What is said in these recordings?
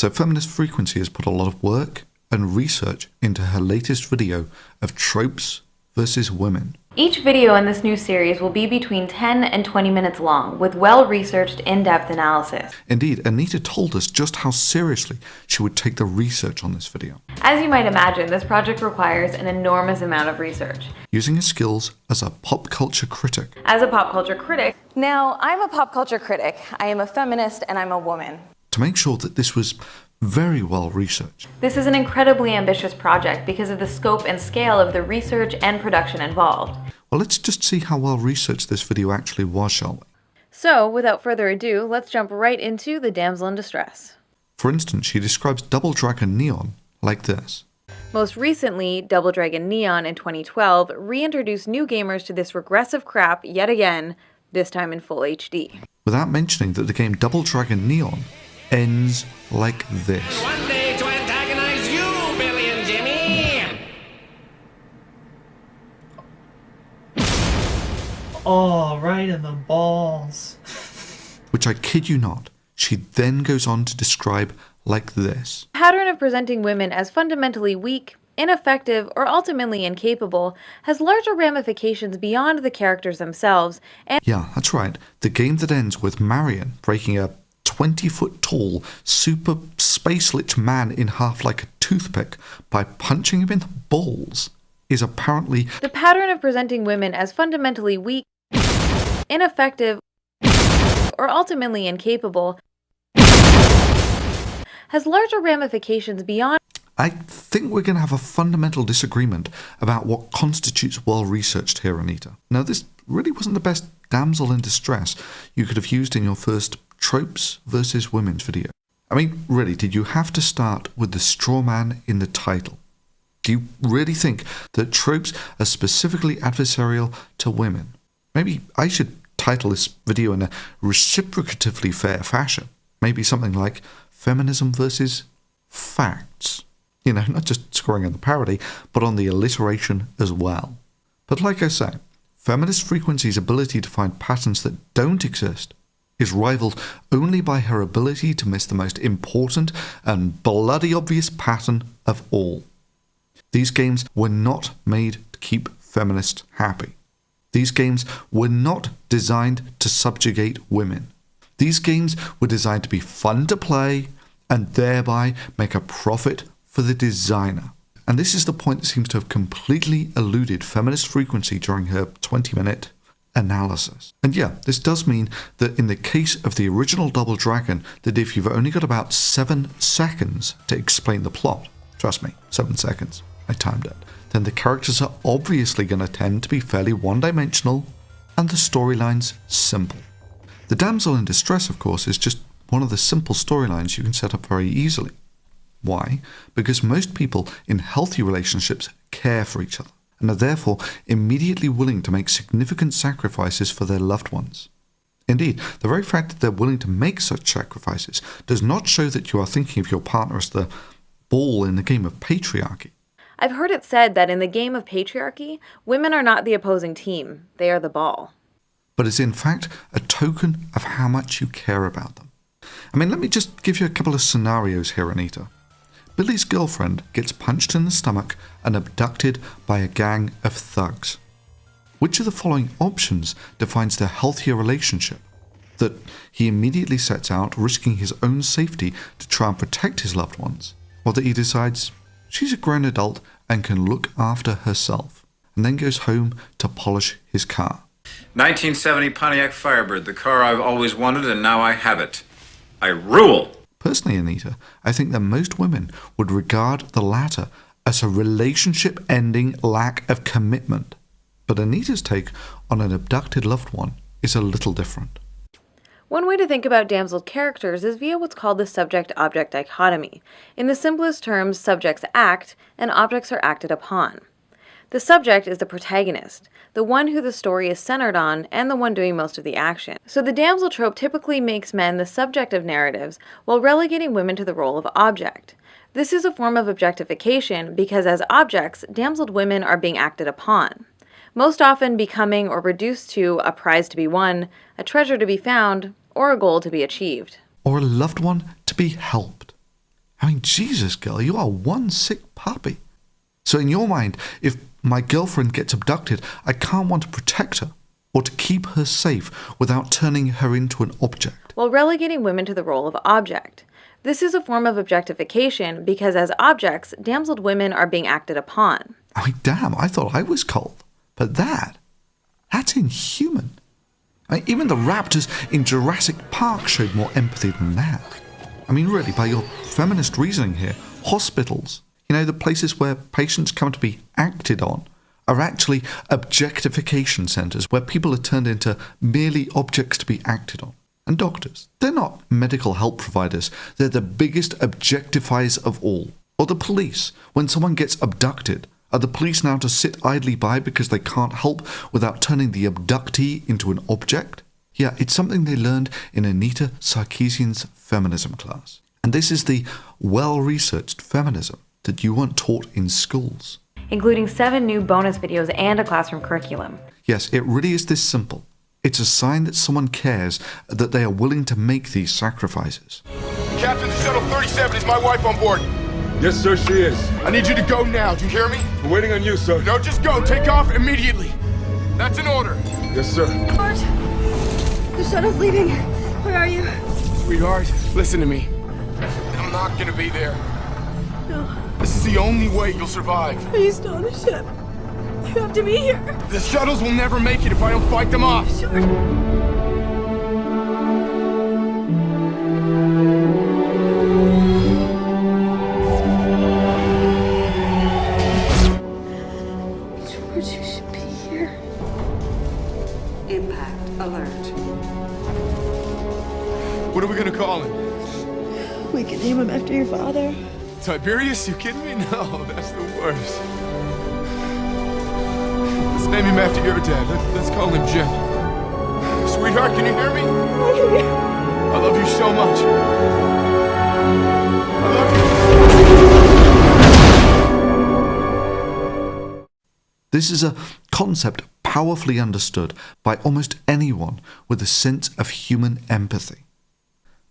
So Feminist Frequency has put a lot of work and research into her latest video of tropes versus women. Each video in this new series will be between 10 and 20 minutes long, with well-researched, in-depth analysis. Indeed, Anita told us just how seriously she would take the research on this video. As you might imagine, this project requires an enormous amount of research. Using her skills as a pop culture critic. As a pop culture critic, now, I'm a pop culture critic, I am a feminist, and I'm a woman. To make sure that this was very well researched. This is an incredibly ambitious project because of the scope and scale of the research and production involved. Well, let's just see how well researched this video actually was, shall we? So, without further ado, let's jump right into the damsel in distress. For instance, she describes Double Dragon Neon like this. Most recently, Double Dragon Neon in 2012 reintroduced new gamers to this regressive crap yet again, this time in full HD. Without mentioning that the game Double Dragon Neon ends like this. One day to antagonize you, Billy and Jimmy! Oh, right in the balls. Which I kid you not, she then goes on to describe like this. The pattern of presenting women as fundamentally weak, ineffective, or ultimately incapable has larger ramifications beyond the characters themselves, and Yeah, that's right. The game that ends with Marion breaking a 20-foot tall, super space-lit man in half like a toothpick by punching him in the balls is apparently... The pattern of presenting women as fundamentally weak, ineffective, or ultimately incapable has larger ramifications beyond... I think we're going to have a fundamental disagreement about what constitutes well-researched here, Anita. Now, this really wasn't the best damsel in distress you could have used in your first tropes versus women's video. I mean, really, did you have to start with the straw man in the title? Do you really think that tropes are specifically adversarial to women? Maybe I should title this video in a reciprocatively fair fashion. Maybe something like Feminism versus Facts. You know, not just scoring on the parody, but on the alliteration as well. But like I say, Feminist Frequency's ability to find patterns that don't exist is rivaled only by her ability to miss the most important and bloody obvious pattern of all. These games were not made to keep feminists happy. These games were not designed to subjugate women. These games were designed to be fun to play and thereby make a profit for the designer. And this is the point that seems to have completely eluded Feminist Frequency during her 20-minute analysis. And yeah, this does mean that in the case of the original Double Dragon, that if you've only got about 7 seconds to explain the plot, trust me, 7 seconds, I timed it, then the characters are obviously going to tend to be fairly one-dimensional and the storyline's simple. The damsel in distress, of course, is just one of the simple storylines you can set up very easily. Why? Because most people in healthy relationships care for each other and are therefore immediately willing to make significant sacrifices for their loved ones. Indeed, the very fact that they're willing to make such sacrifices does not show that you are thinking of your partner as the ball in the game of patriarchy. I've heard it said that in the game of patriarchy, women are not the opposing team, they are the ball. But is in fact a token of how much you care about them. I mean, let me just give you a couple of scenarios here, Anita. Billy's girlfriend gets punched in the stomach and abducted by a gang of thugs. Which of the following options defines their healthier relationship? That he immediately sets out risking his own safety to try and protect his loved ones, or that he decides she's a grown adult and can look after herself, and then goes home to polish his car. 1970 Pontiac Firebird, the car I've always wanted and now I have it. I rule! Personally, Anita, I think that most women would regard the latter as a relationship-ending lack of commitment. But Anita's take on an abducted loved one is a little different. One way to think about damsel characters is via what's called the subject-object dichotomy. In the simplest terms, subjects act, and objects are acted upon. The subject is the protagonist, the one who the story is centered on, and the one doing most of the action. So the damsel trope typically makes men the subject of narratives, while relegating women to the role of object. This is a form of objectification because as objects, damseled women are being acted upon, most often becoming or reduced to a prize to be won, a treasure to be found, or a goal to be achieved. Or a loved one to be helped. I mean, Jesus, girl, you are one sick puppy. So in your mind, if my girlfriend gets abducted, I can't want to protect her or to keep her safe without turning her into an object. While relegating women to the role of object. This is a form of objectification because as objects, damseled women are being acted upon. I mean, damn, I thought I was cold. But that's inhuman. I mean, even the raptors in Jurassic Park showed more empathy than that. I mean, really, by your feminist reasoning here, hospitals, the places where patients come to be acted on, are actually objectification centres where people are turned into merely objects to be acted on. And doctors, they're not medical help providers, they're the biggest objectifiers of all. Or the police, when someone gets abducted, are the police now to sit idly by because they can't help without turning the abductee into an object? Yeah, it's something they learned in Anita Sarkeesian's feminism class. And this is the well-researched feminism that you weren't taught in schools. Including 7 new bonus videos and a classroom curriculum. Yes, it really is this simple. It's a sign that someone cares, that they are willing to make these sacrifices. Captain, the shuttle 37 is my wife on board. Yes, sir, she is. I need you to go now. Do you hear me? We're waiting on you, sir. No, just go. Take off immediately. That's an order. Yes, sir. Bart, the shuttle's leaving. Where are you? Sweetheart, listen to me. I'm not gonna be there. No. This is the only way you'll survive. Please stay on the ship. You have to be here. The shuttles will never make it if I don't fight them off. Sure. George, you should be here. Impact alert. What are we gonna call him? We can name him after your father. Tiberius? You kidding me? No, that's the worst. Let's name him after your dad. Let's call him Jim. Sweetheart, can you hear me? I love you so much. I love you. This is a concept powerfully understood by almost anyone with a sense of human empathy.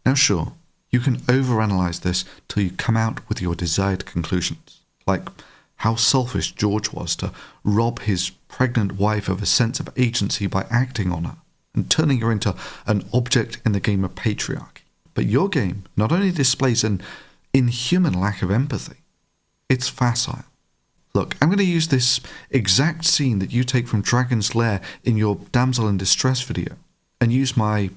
Now sure, you can overanalyze this till you come out with your desired conclusions, like how selfish George was to rob his pregnant wife of a sense of agency by acting on her and turning her into an object in the game of patriarchy. But your game not only displays an inhuman lack of empathy, it's facile. Look, I'm going to use this exact scene that you take from Dragon's Lair in your Damsel in Distress video and use my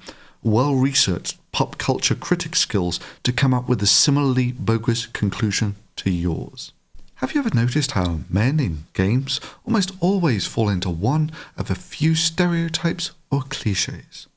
well-researched pop culture critic skills to come up with a similarly bogus conclusion to yours. Have you ever noticed how men in games almost always fall into one of a few stereotypes or cliches?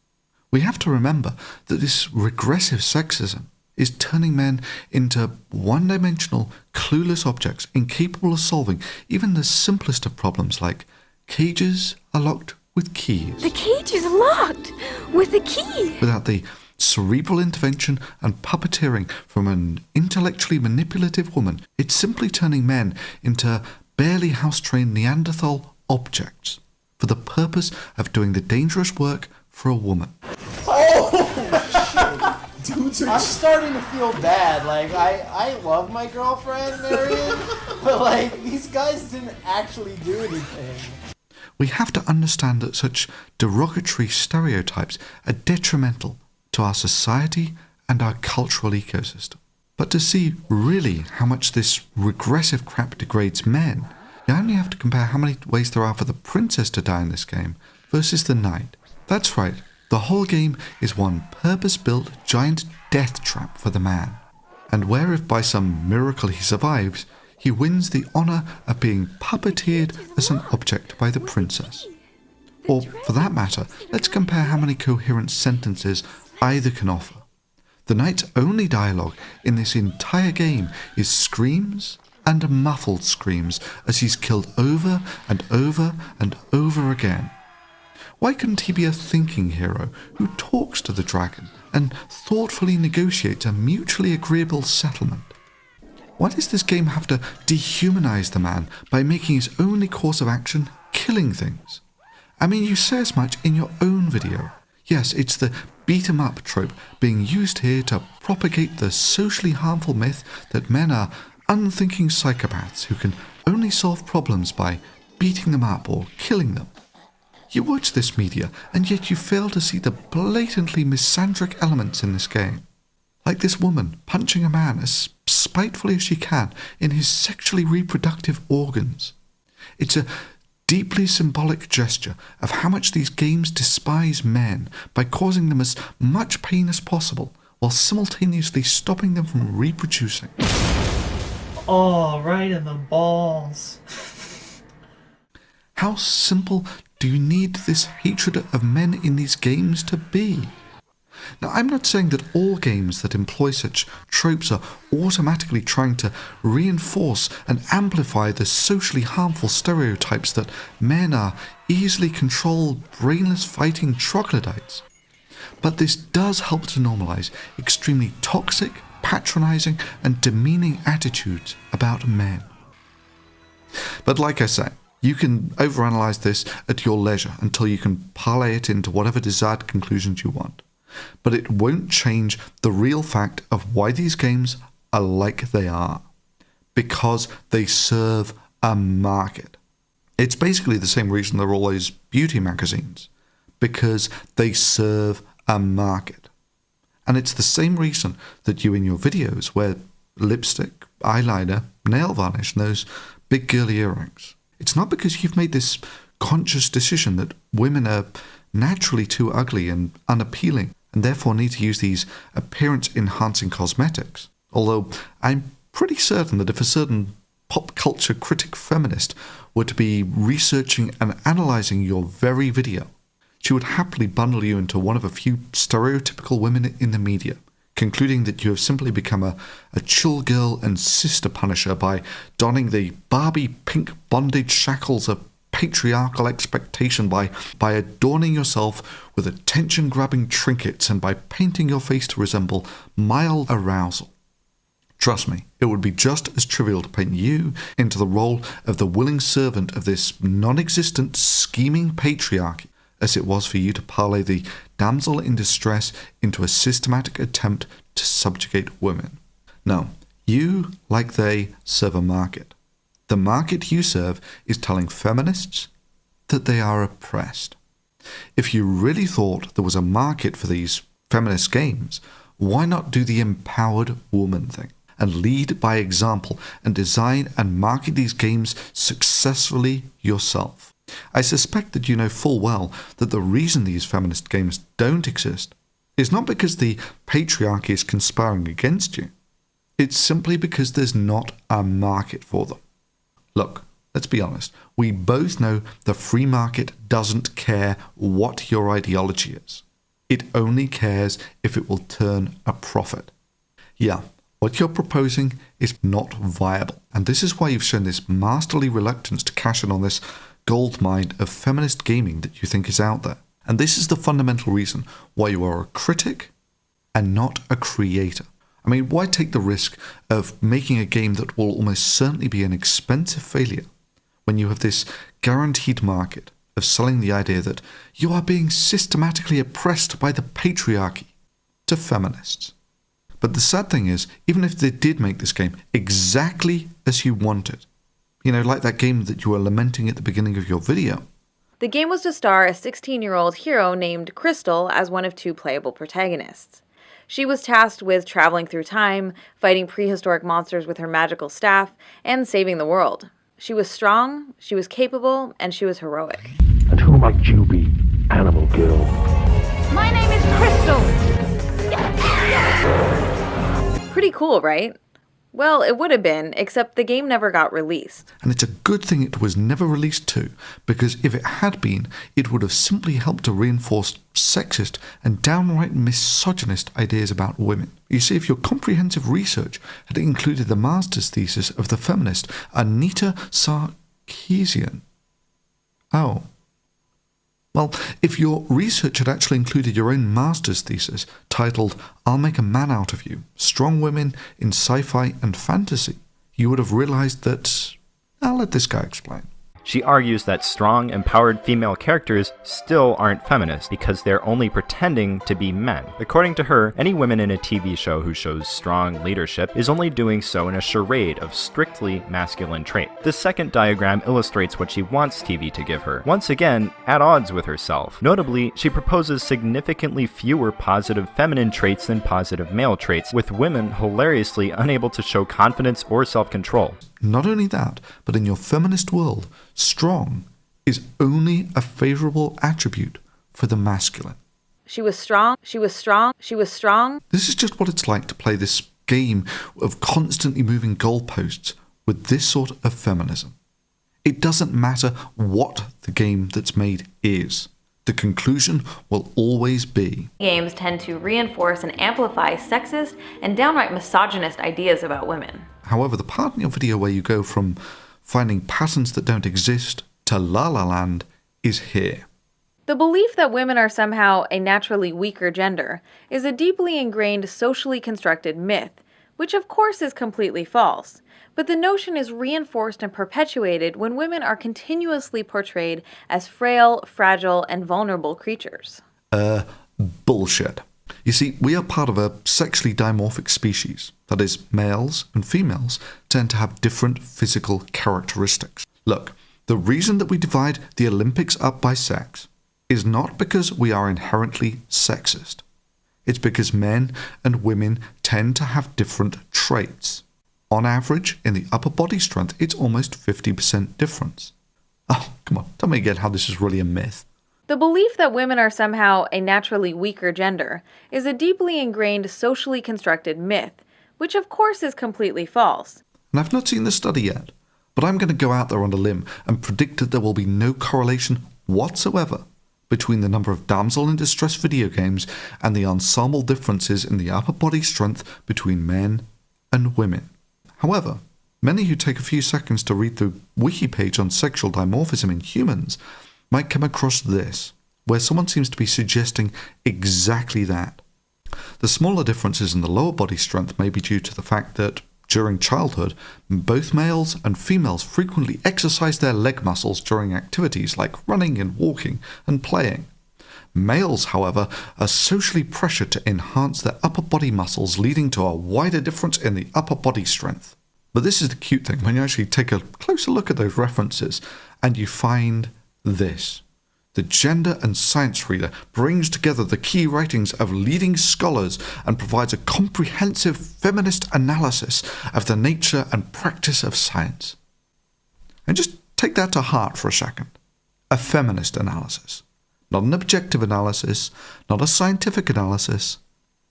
We have to remember that this regressive sexism is turning men into one-dimensional, clueless objects incapable of solving even the simplest of problems like cages are locked with keys. The cage is locked with a key. Without the cerebral intervention and puppeteering from an intellectually manipulative woman, it's simply turning men into barely house-trained Neanderthal objects for the purpose of doing the dangerous work for a woman. I'm starting to feel bad. Like, I love my girlfriend, Marion, but, like, these guys didn't actually do anything. We have to understand that such derogatory stereotypes are detrimental to our society and our cultural ecosystem. But to see really how much this regressive crap degrades men, you only have to compare how many ways there are for the princess to die in this game versus the knight. That's right, the whole game is one purpose-built giant death trap for the man. And where if by some miracle he survives, he wins the honour of being puppeteered as an object by the princess. Or, for that matter, let's compare how many coherent sentences either can offer. The knight's only dialogue in this entire game is screams and muffled screams as he's killed over and over and over again. Why couldn't he be a thinking hero who talks to the dragon and thoughtfully negotiates a mutually agreeable settlement? Why does this game have to dehumanize the man by making his only course of action killing things? I mean, you say as much in your own video. Yes, it's the beat-em-up trope being used here to propagate the socially harmful myth that men are unthinking psychopaths who can only solve problems by beating them up or killing them. You watch this media, and yet you fail to see the blatantly misandric elements in this game. Like this woman punching a man as spitefully as she can in his sexually reproductive organs. It's a deeply symbolic gesture of how much these games despise men by causing them as much pain as possible while simultaneously stopping them from reproducing. Oh, right in the balls. How simple do you need this hatred of men in these games to be? Now, I'm not saying that all games that employ such tropes are automatically trying to reinforce and amplify the socially harmful stereotypes that men are easily controlled, brainless fighting troglodytes. But this does help to normalize extremely toxic, patronizing, and demeaning attitudes about men. But like I say, you can overanalyze this at your leisure until you can parlay it into whatever desired conclusions you want. But it won't change the real fact of why these games are like they are. Because they serve a market. It's basically the same reason there are always beauty magazines. Because they serve a market. And it's the same reason that you in your videos wear lipstick, eyeliner, nail varnish, and those big girly earrings. It's not because you've made this conscious decision that women are naturally too ugly and unappealing and therefore need to use these appearance-enhancing cosmetics. Although I'm pretty certain that if a certain pop culture critic feminist were to be researching and analysing your very video, she would happily bundle you into one of a few stereotypical women in the media, concluding that you have simply become a chill girl and sister punisher by donning the Barbie pink bondage shackles of patriarchal expectation, by adorning yourself with attention-grabbing trinkets, and by painting your face to resemble mild arousal. Trust me, it would be just as trivial to paint you into the role of the willing servant of this non-existent, scheming patriarchy as it was for you to parlay the damsel in distress into a systematic attempt to subjugate women. No, you, like they, serve a market. The market you serve is telling feminists that they are oppressed. If you really thought there was a market for these feminist games, why not do the empowered woman thing and lead by example and design and market these games successfully yourself? I suspect that you know full well that the reason these feminist games don't exist is not because the patriarchy is conspiring against you. It's simply because there's not a market for them. Look, let's be honest. We both know the free market doesn't care what your ideology is. It only cares if it will turn a profit. Yeah, what you're proposing is not viable. And this is why you've shown this masterly reluctance to cash in on this gold mine of feminist gaming that you think is out there. And this is the fundamental reason why you are a critic and not a creator. I mean, why take the risk of making a game that will almost certainly be an expensive failure when you have this guaranteed market of selling the idea that you are being systematically oppressed by the patriarchy to feminists? But the sad thing is, even if they did make this game exactly as you wanted, you know, like that game that you were lamenting at the beginning of your video. The game was to star a 16-year-old hero named Crystal as one of two playable protagonists. She was tasked with traveling through time, fighting prehistoric monsters with her magical staff, and saving the world. She was strong, she was capable, and she was heroic. And who might you be, animal girl? My name is Crystal! Pretty cool, right? Well, it would have been, except the game never got released. And it's a good thing it was never released too, because if it had been, it would have simply helped to reinforce sexist and downright misogynist ideas about women. You see, if your comprehensive research had included the master's thesis of the feminist Anita Sarkeesian. Oh. Well, if your research had actually included your own master's thesis titled I'll Make a Man Out of You, Strong Women in Sci-Fi and Fantasy, you would have realized that... I'll let this guy explain. She argues that strong, empowered female characters still aren't feminist because they're only pretending to be men. According to her, any women in a TV show who shows strong leadership is only doing so in a charade of strictly masculine traits. This second diagram illustrates what she wants TV to give her, once again at odds with herself. Notably, she proposes significantly fewer positive feminine traits than positive male traits, with women hilariously unable to show confidence or self-control. Not only that, but in your feminist world, strong is only a favorable attribute for the masculine. She was strong, she was strong, she was strong. This is just what it's like to play this game of constantly moving goalposts with this sort of feminism. It doesn't matter what the game that's made is. The conclusion will always be. Games tend to reinforce and amplify sexist and downright misogynist ideas about women. However, the part in your video where you go from finding patterns that don't exist to La La Land is here. The belief that women are somehow a naturally weaker gender is a deeply ingrained socially constructed myth, which of course is completely false. But the notion is reinforced and perpetuated when women are continuously portrayed as frail, fragile, and vulnerable creatures. Bullshit. You see, we are part of a sexually dimorphic species. That is, males and females tend to have different physical characteristics. Look, the reason that we divide the Olympics up by sex is not because we are inherently sexist. It's because men and women tend to have different traits. On average, in the upper body strength, it's almost 50% difference. Oh, come on, tell me again how this is really a myth. The belief that women are somehow a naturally weaker gender is a deeply ingrained socially constructed myth, which of course is completely false. And I've not seen the study yet, but I'm going to go out there on a limb and predict that there will be no correlation whatsoever between the number of damsel in distress video games and the ensemble differences in the upper body strength between men and women. However, many who take a few seconds to read the wiki page on sexual dimorphism in humans might come across this, where someone seems to be suggesting exactly that. The smaller differences in the lower body strength may be due to the fact that, during childhood, both males and females frequently exercise their leg muscles during activities like running and walking and playing. Males, however, are socially pressured to enhance their upper body muscles, leading to a wider difference in the upper body strength. But this is the cute thing, when you actually take a closer look at those references, and you find this. The Gender and Science Reader brings together the key writings of leading scholars and provides a comprehensive feminist analysis of the nature and practice of science. And just take that to heart for a second. A feminist analysis. Not an objective analysis, not a scientific analysis,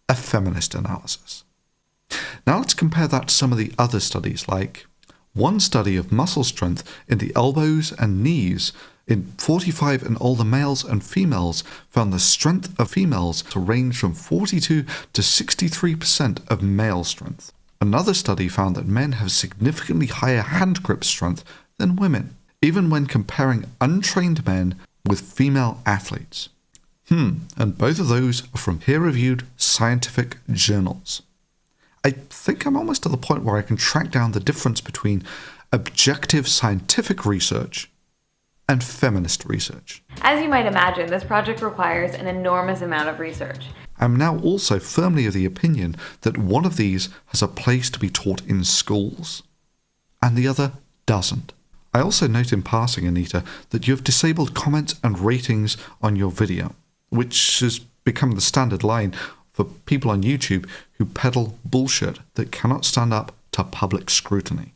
a feminist analysis. Now let's compare that to some of the other studies, like one study of muscle strength in the elbows and knees in 45 and older males and females found the strength of females to range from 42 to 63% of male strength. Another study found that men have significantly higher hand grip strength than women, even when comparing untrained men with female athletes. And both of those are from peer-reviewed scientific journals. I think I'm almost to the point where I can track down the difference between objective scientific research and feminist research. As you might imagine, this project requires an enormous amount of research. I'm now also firmly of the opinion that one of these has a place to be taught in schools, and the other doesn't. I also note in passing, Anita, that you have disabled comments and ratings on your video, which has become the standard line for people on YouTube who peddle bullshit that cannot stand up to public scrutiny.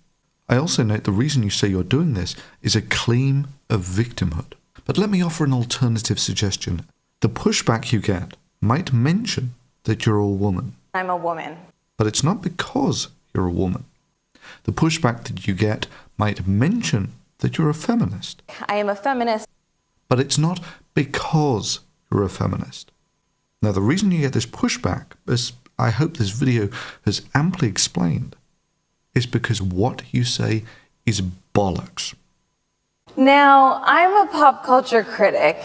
I also note the reason you say you're doing this is a claim of victimhood. But let me offer an alternative suggestion. The pushback you get might mention that you're a woman. I'm a woman. But it's not because you're a woman. The pushback that you get might mention that you're a feminist. I am a feminist. But it's not because you're a feminist. Now, the reason you get this pushback, as I hope this video has amply explained, is because what you say is bollocks. Now, I'm a pop culture critic.